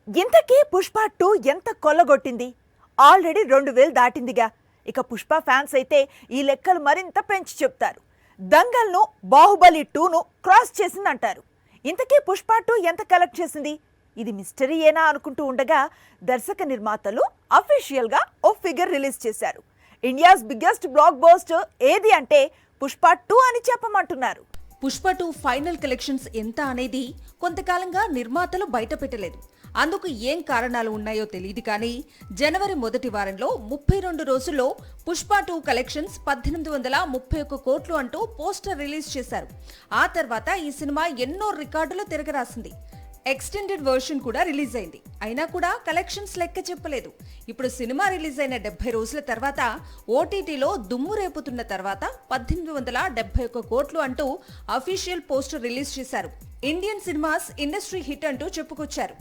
ఇంతకీ పుష్ప 2 ఎంత కొల్లగొట్టింది? ఆల్రెడీ 2000 దాటిందిగా. ఇక పుష్ప ఫ్యాన్స్ అయితే ఈ లెక్కలు మరింత పెంచి చెప్తారు. దంగల్ను బాహుబలి 2ను క్రాస్ చేసిందంటారు. ఇంతకీ పుష్ప 2 ఎంత కలెక్ట్ చేసింది? ఇది మిస్టరీయేనా అనుకుంటూ ఉండగా దర్శక నిర్మాతలు అఫీషియల్గా ఓ ఫిగర్ రిలీజ్ చేశారు. ఇండియాస్ బిగ్గెస్ట్ బ్లాక్ బస్టర్ ఏది అంటే పుష్ప 2 అని చెప్పమంటున్నారు. పుష్ప 2 ఫైనల్ కలెక్షన్స్ ఎంత అనేది కొంతకాలంగా నిర్మాతలు బయట పెట్టలేదు. అందుకు ఏం కారణాలు ఉన్నాయో తెలియదు కానీ జనవరి మొదటి వారంలో 32 రోజుల్లో పుష్ప 2 కలెక్షన్స్ 1831 కోట్లు అంటూ పోస్టర్ రిలీజ్ చేశారు. ఆ తర్వాత ఈ సినిమా ఎన్నో రికార్డులు తిరగరాసింది. ఎక్స్టెండెడ్ వర్షన్ కూడా రిలీజ్ అయింది. అయినా కూడా కలెక్షన్స్ లెక్క చెప్పలేదు. ఇప్పుడు సినిమా రిలీజ్ అయిన 70 రోజుల తర్వాత ఓటీటీలో దుమ్ము రేపుతున్న తర్వాత 1871 కోట్లు అంటూ అఫీషియల్ పోస్టర్ రిలీజ్ చేశారు. ఇండియన్ సినిమాస్ ఇండస్ట్రీ హిట్ అంటూ చెప్పుకొచ్చారు.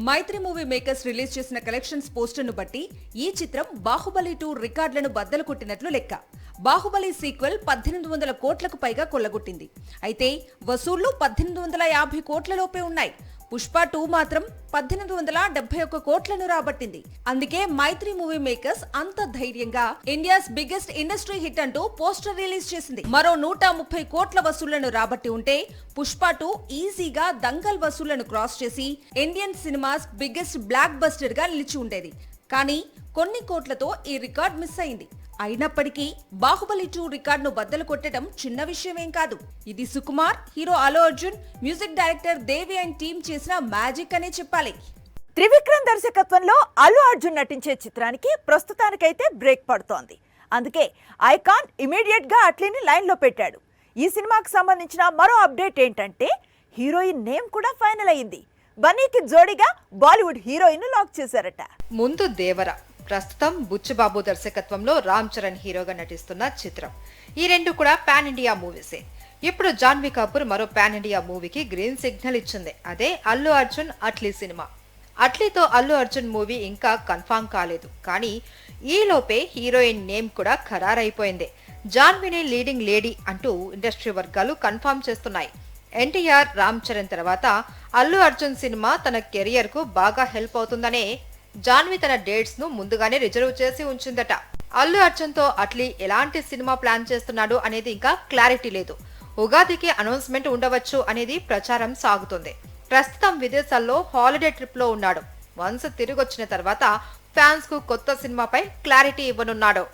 మైత్రి మూవీ మేకర్స్ రిలీజ్ చేసిన కలెక్షన్స్ పోస్టర్ను బట్టి ఈ చిత్రం బాహుబలి 2 రికార్డులను బద్దలు కొట్టినట్లు లెక్క. బాహుబలి సీక్వెల్ 1800 కోట్లకు పైగా కొల్లగొట్టింది. అయితే వసూళ్లు 1850 కోట్ల లోపే ఉన్నాయి. పుష్ప 2 మాత్రం 1871 కోట్లను రాబట్టింది. అందుకే మైత్రి మూవీ మేకర్స్ అంత ధైర్యంగా ఇండియాస్ బిగ్గెస్ట్ ఇండస్ట్రీ హిట్ అంటూ పోస్టర్ రిలీజ్ చేసింది. మరో 130 కోట్ల వసూళ్లను రాబట్టి ఉంటే పుష్ప 2 ఈజీగా దంగల్ వసూళ్లను క్రాస్ చేసి Indian cinemas biggest block buster గా నిలిచి ఉండేది. కానీ కొన్ని కోట్లతో ఈ రికార్డ్ మిస్ అయింది. అయినప్పటికీ బాహుబలి 2 రికార్డును బద్దలు కొట్టడం చిన్న విషయమేం కాదు. ఇది Sukumar, hero Allu Arjun, music director Devi and team చేసిన మ్యాజిక్ అనే చెప్పాలి. త్రివిక్రమ్ దర్శకత్వంలో అల్లు అర్జున్ నటించే చిత్రానికి ప్రస్తుతానికైతే బ్రేక్ పడుతోంది. అందుకే ఐకాన్ ఇమీడియట్ గా అట్లీని లైన్ లో పెట్టాడు. ఈ సినిమాకి సంబంధించిన మరో అప్డేట్ ఏంటంటే హీరోయిన్ నేమ్ కూడా ఫైనల్ అయింది. బన్నీకి జోడీగా బాలీవుడ్ హీరోయిన్ లాక్ చేశారట. ముందు దేవర, ప్రస్తుతం బుచ్చుబాబు దర్శకత్వంలో రామ్ చరణ్ హీరోగా నటిస్తున్న చిత్రం. ఈ రెండు కూడా పాన్ ఇండియా మూవీసే. ఇప్పుడు జాన్వీ కపూర్ మరో పాన్ ఇండియా మూవీకి గ్రీన్ సిగ్నల్ ఇచ్చింది. అదే అల్లు అర్జున్ అట్లీ సినిమా. అట్లీతో అల్లు అర్జున్ మూవీ ఇంకా కన్ఫామ్ కాలేదు. కానీ ఈలోపే హీరోయిన్ నేమ్ కూడా ఖరారైపోయింది. జాన్వీని లీడింగ్ లేడీ అంటూ ఇండస్ట్రీ వర్గాలు కన్ఫామ్ చేస్తున్నాయి. ఎన్టీఆర్, రామ్ చరణ్ తర్వాత అల్లు అర్జున్ సినిమా తన కెరియర్ కు బాగా హెల్ప్ అవుతుందనే జాన్వీ తన డేట్స్ ను ముందుగానే రిజర్వ్ చేసి ఉంచిందట. అల్లు అర్జున్ తో అట్లీ ఎలాంటి సినిమా ప్లాన్ చేస్తున్నాడు అనేది ఇంకా క్లారిటీ లేదు. ఉగాదికి అనౌన్స్మెంట్ ఉండవచ్చు అనేది ప్రచారం సాగుతుంది. ప్రస్తుతం విదేశాల్లో హాలిడే ట్రిప్ లో ఉన్నాడు. వన్స్ తిరిగొచ్చిన తర్వాత ఫ్యాన్స్ కు కొత్త సినిమాపై క్లారిటీ ఇవ్వనున్నాడు.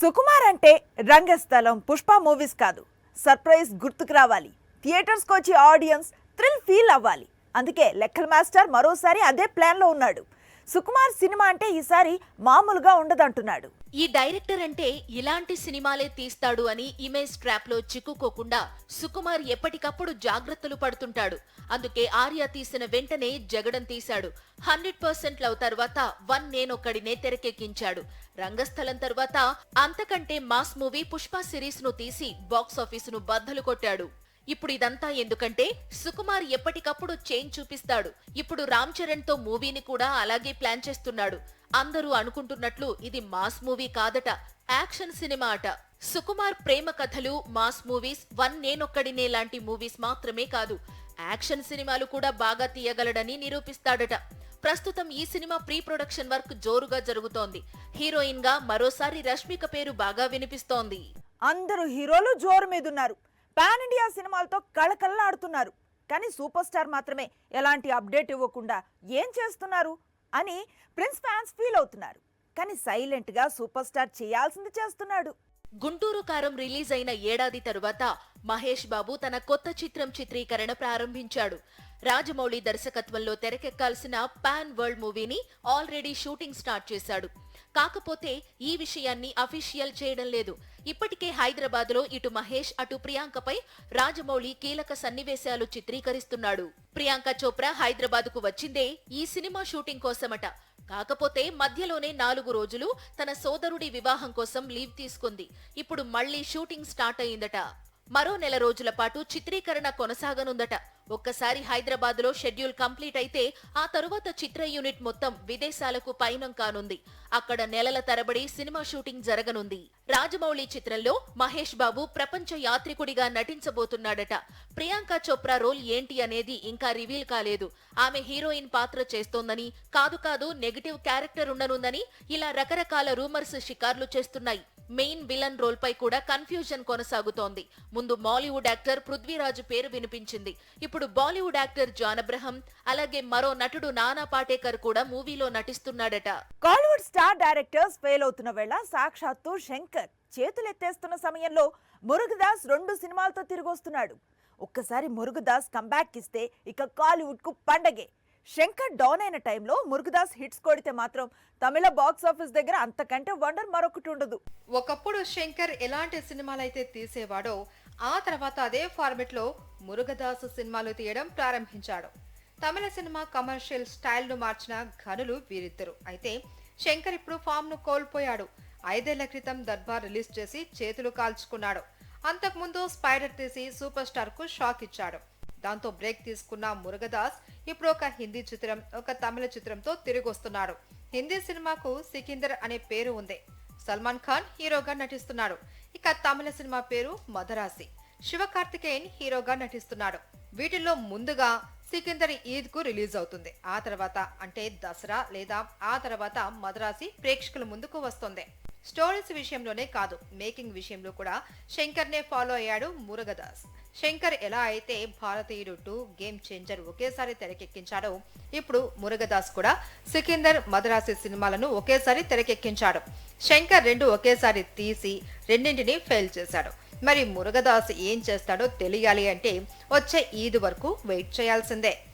సుకుమార్ అంటే రంగస్థలం, పుష్ప మూవీస్ కాదు, సర్ప్రైజ్ గుర్తుకు రావాలి. థియేటర్స్కి వచ్చి ఆడియన్స్ థ్రిల్ ఫీల్ అవ్వాలి. అందుకే లెక్కల మాస్టర్ మరోసారి అదే ప్లాన్ లో ఉన్నాడు. సుకుమార్ సినిమా అంటే ఈసారి మామూలుగా ఉండదంటున్నాడు. ఈ డైరెక్టర్ అంటే ఇలాంటి సినిమాలే తీస్తాడు అని ఇమేజ్ ట్రాప్ లో చిక్కుకోకుండా సుకుమార్ ఎప్పటికప్పుడు జాగ్రత్తలు పడుతుంటాడు. అందుకే ఆర్య తీసిన వెంటనే జగడం తీశాడు. 100% లవ్ తర్వాత 1 నేనొక్కడినే తెరకెక్కించాడు. రంగస్థలం తర్వాత అంతకంటే మాస్ మూవీ పుష్ప సిరీస్ ను తీసి బాక్సాఫీస్ ను బద్దలు కొట్టాడు. ఇప్పుడు ఇదంతా ఎందుకంటే సుకుమార్ ఎప్పటికప్పుడు చేంజ్ చూపిస్తాడు. ఇప్పుడు రామ్ చరణ్ తో మూవీని కూడా అలాగే ప్లాన్ చేస్తున్నాడు. అందరూ అనుకుంటున్నట్లు ఇది మాస్ మూవీ కాదట, యాక్షన్ సినిమా అట. సుకుమార్ ప్రేమ కథలు, మాస్ మూవీస్, 1 నేనొక్కడినే లాంటి మూవీస్ మాత్రమే కాదు, యాక్షన్ సినిమాలు కూడా బాగా తీయగలడని నిరూపిస్తాడట. ప్రస్తుతం ఈ సినిమా ప్రీ ప్రొడక్షన్ వర్క్ జోరుగా జరుగుతోంది. హీరోయిన్ గా మరోసారి రష్మిక పేరు బాగా వినిపిస్తోంది. అందరూ హీరోలు జోరు మీదున్నారు. పాన్ ఇండియా సినిమాలతో కళకళలాడుతున్నారు. కానీ సూపర్ స్టార్ మాత్రమే ఎలాంటి అప్డేట్ ఇవ్వకుండా ఏం చేస్తున్నారు అని ప్రిన్స్ ఫ్యాన్స్ ఫీల్ అవుతున్నారు. కానీ సైలెంట్ గా సూపర్ స్టార్ చేయాల్సింది చేస్తున్నాడు. గుంటూరు కారం రిలీజ్ అయిన ఏడాది తరువాత మహేష్ బాబు తన కొత్త చిత్రం చిత్రీకరణ ప్రారంభించాడు. రాజమౌళి దర్శకత్వంలో తెరకెక్కాల్సిన పాన్ వరల్డ్ మూవీని ఆల్రెడీ షూటింగ్ స్టార్ట్ చేశాడు. కాకపోతే ఈ విషయాన్ని అఫీషియల్ చేయడం లేదు. ఇప్పటికే హైదరాబాద్ లో ఇటు మహేష్ అటు ప్రియాంకపై రాజమౌళి కీలక సన్నివేశాలు చిత్రీకరిస్తున్నాడు. ప్రియాంక చోప్రా హైదరాబాద్ కు వచ్చిందే ఈ సినిమా షూటింగ్ కోసమట. కాకపోతే మధ్యలోనే 4 రోజులు తన సోదరుడి వివాహం కోసం లీవ్ తీసుకుంది. ఇప్పుడు మళ్లీ షూటింగ్ స్టార్ట్ అయిందట. మరో నెల రోజుల పాటు చిత్రీకరణ కొనసాగనుందట. ఒక్కసారి హైదరాబాద్ లో షెడ్యూల్ కంప్లీట్ అయితే ఆ తరువాత చిత్ర యూనిట్ మొత్తం విదేశాలకు పయనం కానుంది. అక్కడ నెలల తరబడి సినిమా షూటింగ్ జరగనుంది. రాజమౌళి చిత్రంలో మహేష్ బాబు ప్రపంచ యాత్రికుడిగా నటించబోతున్నాడట. ప్రియాంక చోప్రా రోల్ ఏంటి అనేది ఇంకా రివీల్ కాలేదు. ఆమె హీరోయిన్ పాత్ర చేస్తోందని, కాదు నెగటివ్ క్యారెక్టర్ ఉండనుందని ఇలా రకరకాల రూమర్స్ షికార్లు చేస్తున్నాయి. మెయిన్ విలన్ రోల్ పై కూడా కన్ఫ్యూజన్ కొనసాగుతోంది. ముందు మాలీవుడ్ యాక్టర్ పృథ్వీరాజ్ పేరు వినిపించింది. ఇప్పుడు బాలీవుడ్ యాక్టర్ జాన్ అబ్రహం, అలాగే మరో నటుడు నానా పాటేకర్ కూడా మూవీలో నటిస్తున్నాడట. కాలీవుడ్ స్టార్ డైరెక్టర్స్ ఫెయిల్ అవుతున్న వేళ సాక్షాత్తు శంకర్ చేతులెత్తేస్తున్న సమయంలో మురుగదాస్ 2 సినిమాలతో తిరిగొస్తున్నాడు. ఒక్కసారి మురుగదాస్ కంబ్యాక్ ఇస్తే ఇక కాలీవుడ్ కు పండగే. శంకర్ డౌన్ అయిన టైంలో మురుగదాస్ హిట్స్ కొడితే మాత్రం తమిళ బాక్స్ ఆఫీస్ దగ్గర అంతకంటే వండర్ మరొకటి ఉండదు. ఒకప్పుడు శంకర్ ఎలాంటి సినిమాలైతే తీసేవాడో ఆ తర్వాత అదే ఫార్మెట్ లో మురుగదాసు సినిమాలు తీయడం ప్రారంభించాడు. తమిళ సినిమా కమర్షియల్ స్టైల్ ను మార్చిన ఘనులు వీరిద్దరు. అయితే శంకర్ ఇప్పుడు ఫామ్ ను కోల్పోయాడు. 5 ఏళ్ల క్రితం దర్బార్ రిలీజ్ చేసి చేతులు కాల్చుకున్నాడు. అంతకుముందు స్పైడర్ తీసి సూపర్ స్టార్ కు షాక్ ఇచ్చాడు. దాంతో బ్రేక్ తీసుకున్న మురుగదాస్ ఇప్పుడు ఒక హిందీ చిత్రం, ఒక తమిళ చిత్రంతో తిరిగొస్తున్నాడు. హిందీ సినిమాకు సికిందర్ అనే పేరు ఉంది. సల్మాన్ ఖాన్ హీరోగా నటిస్తున్నాడు. ఇక తమిళ సినిమా పేరు మదరాసి. శివకార్తికేయన్ హీరోగా నటిస్తున్నాడు. వీటిల్లో ముందుగా సికిందర్ ఈద్ కు రిలీజ్ అవుతుంది. ఆ తర్వాత అంటే దసరా లేదా ఆ తర్వాత మదరాసి ప్రేక్షకుల ముందుకు వస్తుంది. స్టోరీస్ విషయంలోనే కాదు, మేకింగ్ విషయంలో కూడా శంకర్ నే ఫాలో అయ్యాడు మురుగదాస్. శంకర్ ఎలా అయితే భారతీయుడు 2, గేమ్ చేంజర్ ఒకేసారి తెరకెక్కించాడో ఇప్పుడు మురుగదాస్ కూడా సికిందర్, మదరాసి సినిమాలను ఒకేసారి తెరకెక్కించాడు. శంకర్ 2 ఒకేసారి తీసి రెండింటినీ ఫెయిల్ చేశాడు. మరి మురుగదాస్ ఏం చేస్తాడో తెలియాలి అంటే వచ్చే ఈద్ వరకు వెయిట్ చేయాల్సిందే.